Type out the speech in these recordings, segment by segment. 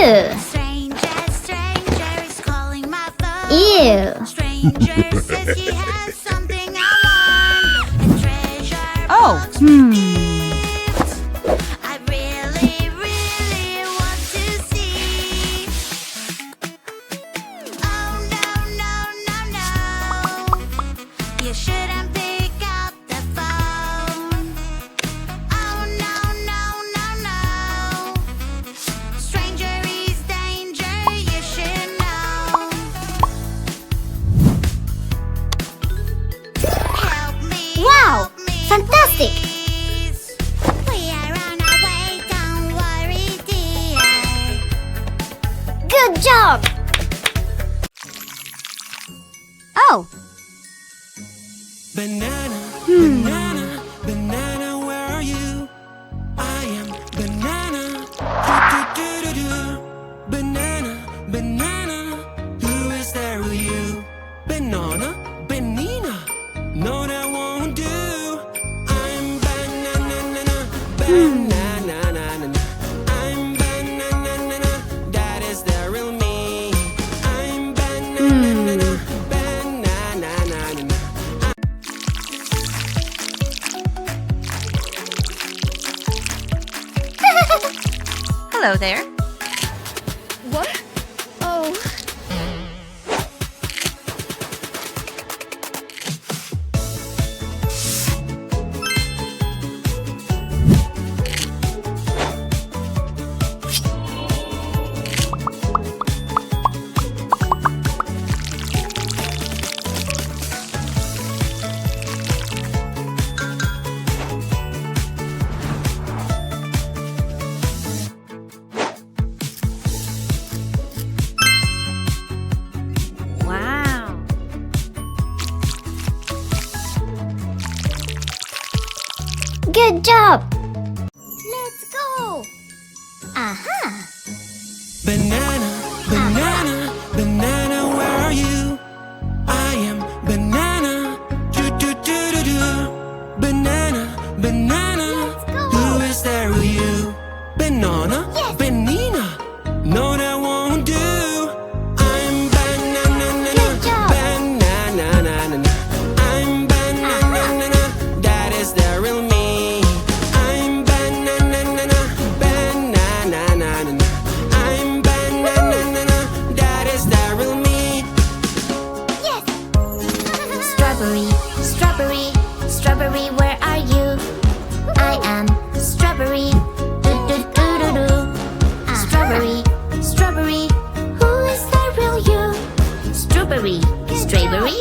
Ew. Stranger is calling my phone. Ew. Stranger says he has something I want. A treasure Oh, box with gifts. I really, really want to see. Oh no, no, no, no. You shouldn't pick up the phone. Oh no, no, no, no. Stranger is danger, you should know. Help me. Wow, Help me, fantastic. please. We are on our way, don't worry, dear. Good job. Oh. Banana, banana, banana, where are you? I am banana. Do, do, do, do, do. Banana, banana, who is there with you? Banana, banana, no that won't do. I'm banana, banana, I'm banana, that is the real me. I'm banana, banana. hello there. What? Oh. Wow. Good job. Let's go. Aha. Banana, banana, banana, where are you? I am banana. Do, do, do, do, do. Banana, banana, who is there with you? Banana, banana, no that won't do. I'm banana, Good job. banana, I'm banana, that is the real me. I'm banana, banana, I'm banana, that is the real me. Yes. Strawberry, strawberry, strawberry, where are you? I am strawberry. Do, do, do, do, do. Strawberry, strawberry, who is the real you? Strawberry, strawberry.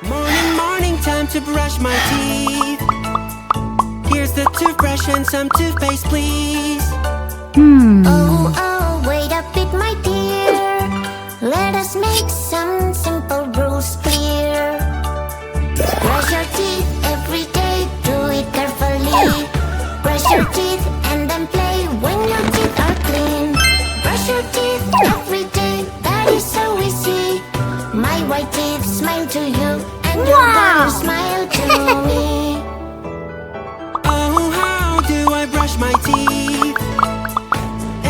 Morning, morning, time to brush my teeth. Here's the toothbrush and some toothpaste, please. Oh, oh, wait a bit, my dear. Let us make some simple rules clear. Brush your teeth every day, do it carefully. Brush your teeth and then play when your teeth are clean. Brush your teeth every day, that is so easy. My white teeth smile to you, and your brown smile to me. Oh, how do I brush my teeth?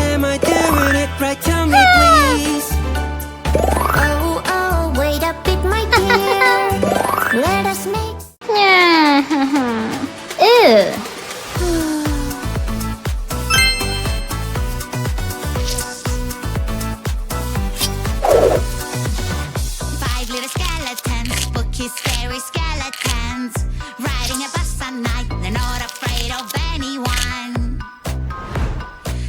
Am I doing it right? Tell me, please. Oh, oh, wait a bit, my dear. Let us make Ew. five little skeletons, spooky, scary skeletons, riding a bus at night. They're not afraid of anyone.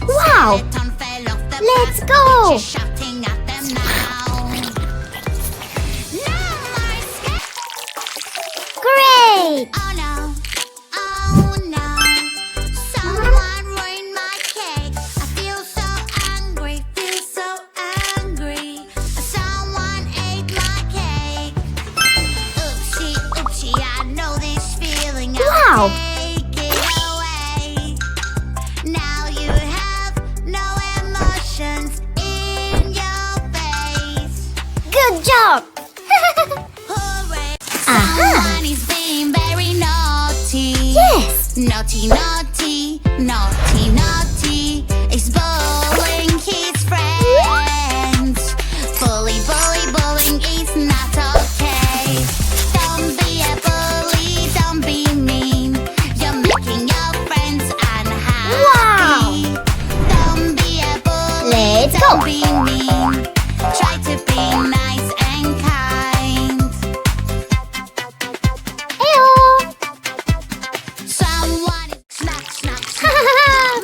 Wow. Skeleton fell off the Let's go! Just shouting at them now. No more scared. Great! Oh no, oh no. Someone ruined my cake. I feel so angry, feel so angry. Someone ate my cake. Oopsie, oopsie, I know this feeling. Wow. I'll take it away. Now you have no emotions in your face. Good job! Hooray! Aha. Someone is being very naughty. Yes! Naughty, naughty, naughty, naughty. Is bullying his friends. Bully, bully, bullying is not okay. Don't be a bully, don't be mean. You're making your friends unhappy. Wow. Don't be a bully, Let's don't go. be mean. Try to be nice and kind. Ew! Someone is snack, snack, snack.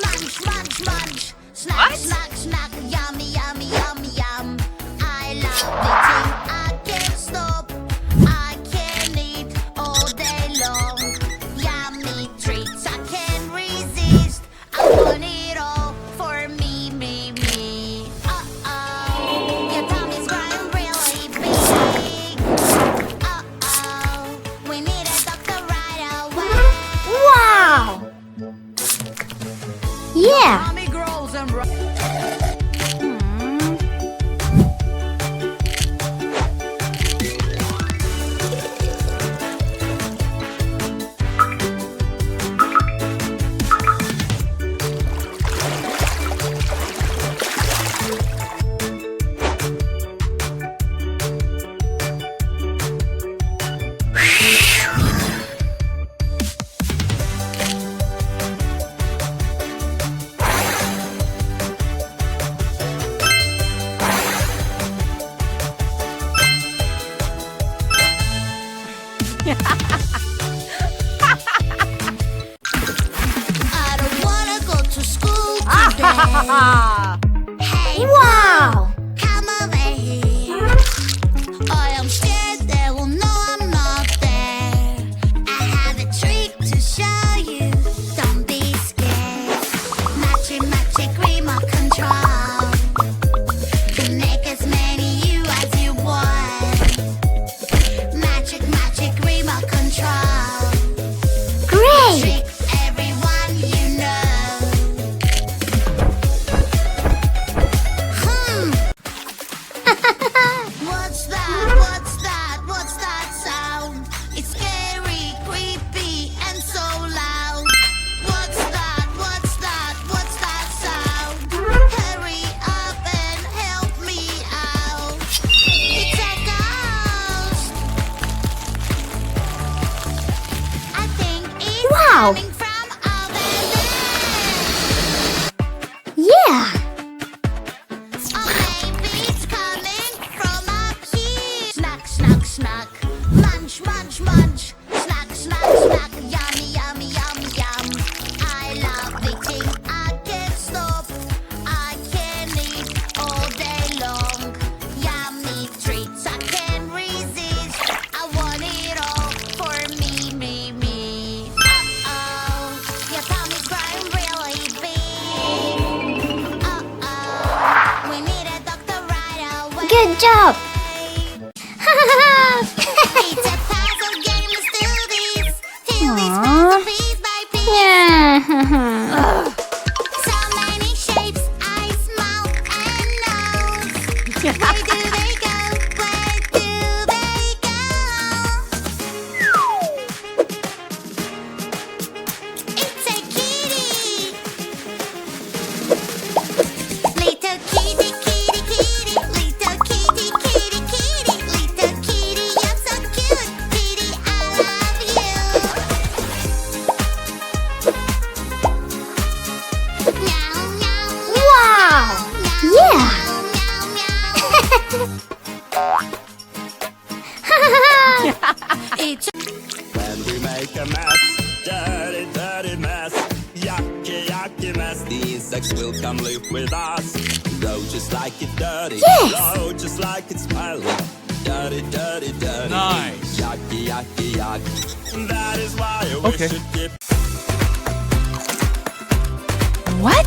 Munch, munch, munch. Snack, What? snack, snack. Yummy, yummy, yummy, yum. I love eating. I can't stop. I can eat all day long. Yummy treats. I can't resist. I want it all for me, me, me. Uh-oh. Your tummy's growing really big. Uh-oh. We need a doctor right away. Wow! Yeah! Tommy grows and I don't wanna go to school today. Hey, Wow! come over here. I am scared they will know I'm not there. I have a trick to show you. Don't be scared. Magic, magic remote control. Can make as many you as you want. Magic, magic remote control. Great! Trick everyone you know. What's that? What's that? What's that sound? It's scary, creepy, and so loud. What's that? What's that? What's that sound? Hurry up and help me out. It's a ghost. I think it's Wow. coming from over there. Yeah! Oh, maybe it's coming from up here. Snack, snack, snack. Munch, munch, munch. Snack, snack, snack. Yummy, yummy, yummy, yum. I love eating. I can't stop. I can eat all day long. Yummy treats. I can't resist. I want it all for me, me, me. Uh-oh. Your tummy's growing really big. Uh-oh. We need a doctor right away. Good job! It's a puzzle game, let's do this. Till this Aw. puzzle piece by piece. Yeah! So many shapes, eyes, mouth, and nose. Where do they go? Where do they go? It's a kitty. Little kitty, kitty, kitty. Little kitty, kitty, kitty. Little kitty, you're so cute. Kitty, I love you. Meow, meow, Wow! meow, Yeah! meow, meow. It's When we make a mess, dirty, dirty mess, yucky, yucky mess. These sex will come live with us. Blow just like it's dirty. Yes. Blow just like it's smelly. Dirty, dirty, dirty. Nice. Yucky, yucky, yucky. That is why we Okay. should keep. What?